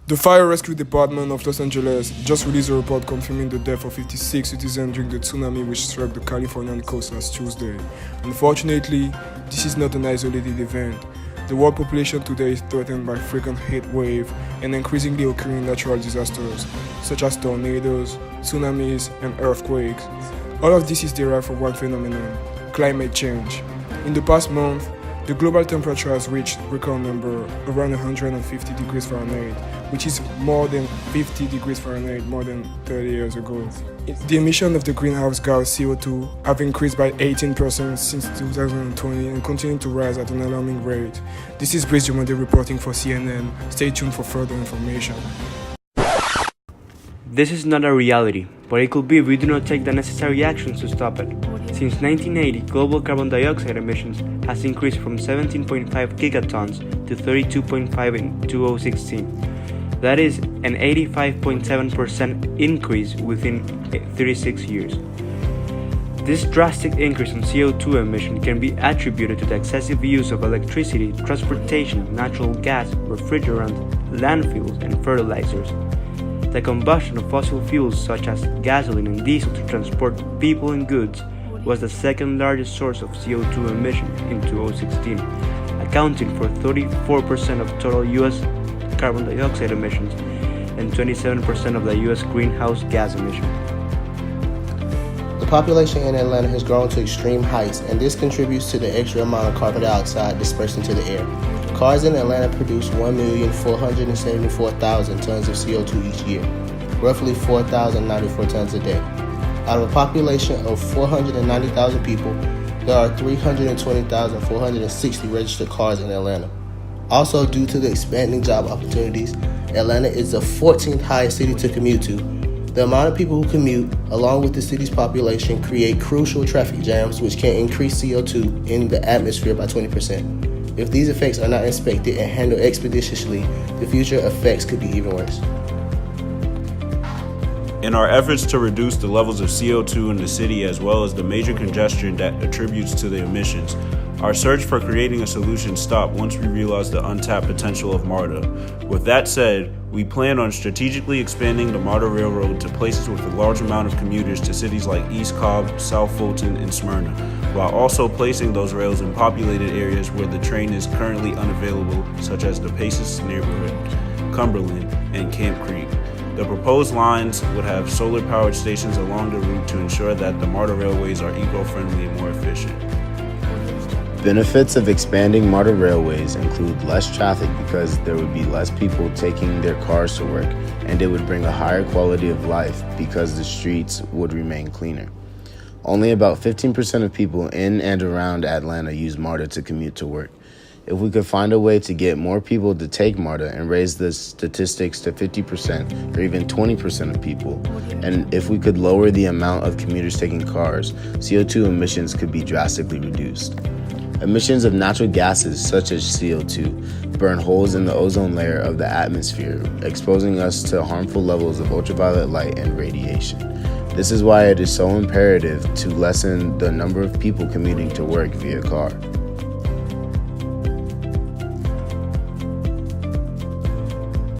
The Fire Rescue Department of Los Angeles just released a report confirming the death of 56 citizens during the tsunami which struck the Californian coast last Tuesday. Unfortunately, this is not an isolated event. The world population today is threatened by frequent heat waves and increasingly occurring natural disasters, such as tornadoes, tsunamis, and earthquakes. All of this is derived from one phenomenon: climate change. In the past month, the global temperature has reached record number around 150 degrees Fahrenheit, which is more than 50 degrees Fahrenheit more than 30 years ago. The emission of the greenhouse gas CO2 have increased by 18% since 2020 and continue to rise at an alarming rate. This is Brice Monday reporting for CNN. Stay tuned for further information. This is not a reality, but it could be if we do not take the necessary actions to stop it. Since 1980, global carbon dioxide emissions has increased from 17.5 gigatons to 32.5 in 2016. That is an 85.7% increase within 36 years. This drastic increase in CO2 emission can be attributed to the excessive use of electricity, transportation, natural gas, refrigerant, landfills, and fertilizers. The combustion of fossil fuels such as gasoline and diesel to transport people and goods was the second largest source of CO2 emission in 2016, accounting for 34% of total U.S. carbon dioxide emissions and 27% of the U.S. greenhouse gas emissions. The population in Atlanta has grown to extreme heights, and this contributes to the extra amount of carbon dioxide dispersed into the air. Cars in Atlanta produce 1,474,000 tons of CO2 each year, roughly 4,094 tons a day. Out of a population of 490,000 people, there are 320,460 registered cars in Atlanta. Also, due to the expanding job opportunities, Atlanta is the 14th highest city to commute to. The amount of people who commute, along with the city's population, create crucial traffic jams which can increase CO2 in the atmosphere by 20%. If these effects are not inspected and handled expeditiously, the future effects could be even worse. In our efforts to reduce the levels of CO2 in the city as well as the major congestion that attributes to the emissions, our search for creating a solution stopped once we realized the untapped potential of Marta. With that said, we plan on strategically expanding the Marta Railroad to places with a large amount of commuters to cities like East Cobb, South Fulton, and Smyrna, while also placing those rails in populated areas where the train is currently unavailable, such as the Paces neighborhood, Cumberland, and Camp Creek. The proposed lines would have solar-powered stations along the route to ensure that the Marta railways are eco-friendly and more efficient. Benefits of expanding Marta railways include less traffic because there would be less people taking their cars to work, and it would bring a higher quality of life because the streets would remain cleaner. Only about 15% of people in and around Atlanta use Marta to commute to work. If we could find a way to get more people to take Marta and raise the statistics to 50% or even 20% of people, and if we could lower the amount of commuters taking cars, CO2 emissions could be drastically reduced. Emissions of natural gases such as CO2 burn holes in the ozone layer of the atmosphere, exposing us to harmful levels of ultraviolet light and radiation. This is why it is so imperative to lessen the number of people commuting to work via car.